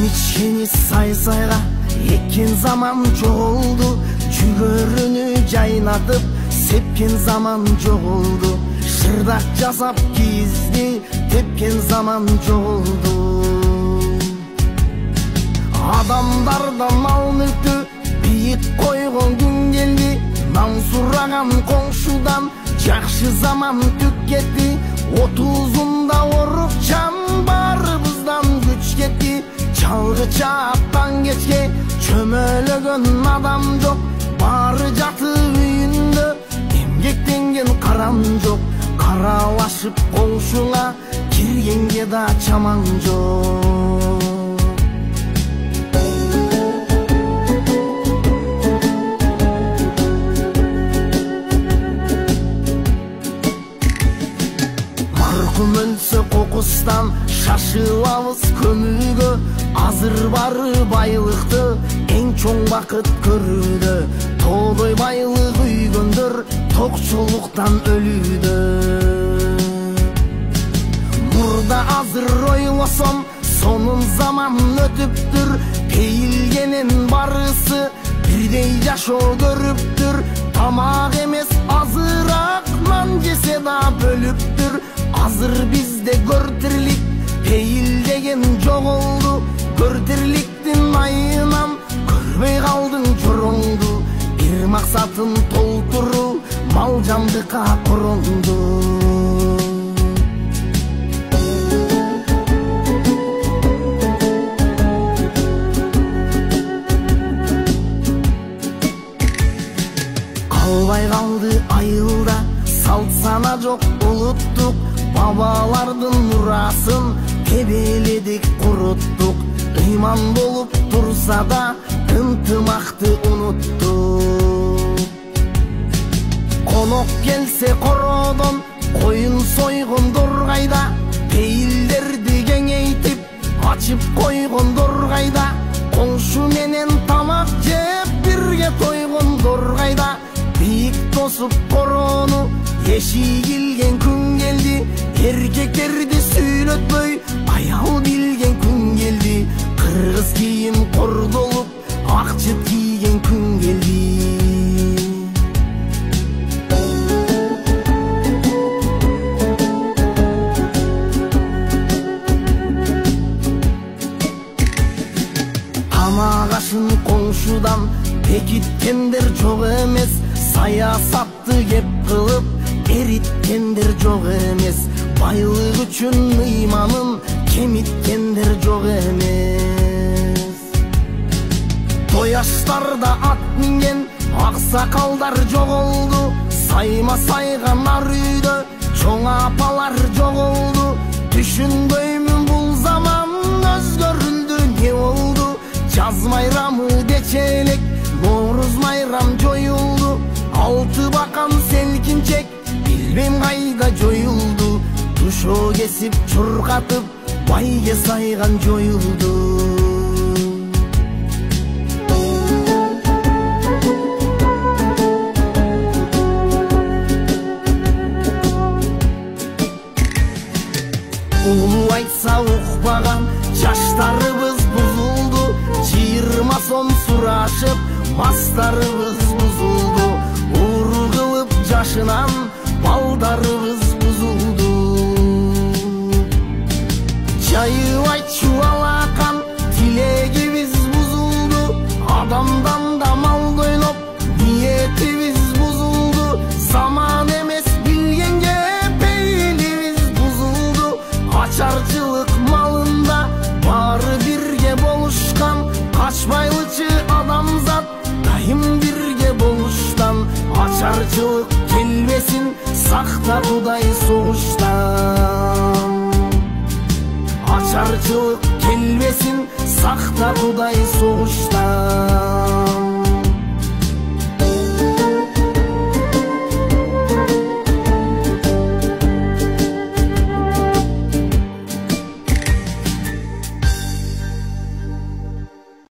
içkeni say-sayga ekкен zaman жоғолду, жүгөрүнү жайнатып сепкен zaman жоғолду, шырдак жасап кизди тепкен zaman жоғолду. Адамдардан мал-мүлкү бийик койгон күн келди, нан сураган коңшудан жакшы zaman түк кетти. 30-ында орукчан барыбыздан күч кетти. Çalgı çaptan geçke çömölөгөн adam жок, бары жаты үйүндө эмгектенген карам жок. Каралашып коңшуңа киргенге да чамаң жок. Маркум өлсө кокустан шашылабыз көмүүгө, азыр бары байлыкты эң чоң бакыт көрүүдө. Тоодой байлык үйгөндөр токчулуктан өлүүдө. Мурда азыр ойлосом сонун заман өтүптүр, пейилгенин барысы бирдей жашоо көрүптүр. Тамак эмес азыраак нан жесе да бөлүптүр. Азыр бизде көртирлик пейил деген жоголду, көртирликтин айынан көрбөй калдың чороңду. Бир максатын толтуруу мал жандыкка коронду. Калбай калды айылда салт сана жок улуттук, бабалардын мурасын тебеледик куруттук. Ыйман болуп турса да ынтымакты унуттук. Конок келсе кородон коюн сойгондор кайда, пейилдерди кеңейтип ачып койгондор кайда. Коңшу менен тамак жеп бирге тойгондор кайда. Бийик тосуп корону эшигилген күн келди, эркектерди сүйлөтпөй аял билген күн келди. Кыргыз кийим кордолуп ак жып кийген күн келди. Тамак ашын коңшудан бекиткендер жок эмес, саясатты кеп кылып эриткендер жок эмес. Байлык үчүн ыйманын кемиткендер жок эмес. Тояштарда ат минген аксакалдар жоголду, сайма сайган ар үйдө чоң апалар жоголду. Түшүнбөймүн бул заман өзгөрүлдү не болду. Жаз майрамы дечелек, Норуз майрам жоюлду. Алты бакан селкинчек билбем кайда жоюлду. Тушоо кесип чуркатып байге сайган жоюлду. Улуу айтса укпаган жаштарыбыз бузулду. 20 сом сурашып мастарыбыз бузулду. Уру кылып жашынан балдарыбыз бузулду. Жайылайт чубалакан тилегибиз бузулду. Адамдан да мал дойлоп ниетибиз бузулду. Заман эмес билгенге пейилибиз бузулду. Ачарчылык малында бары бирге болушкан, качпайлычы адамзат дайым бирге болуштан. Ачарчылык келбесин сакта Кудай согуштан. Ачарчылык келбесин сакта Кудай согуштан.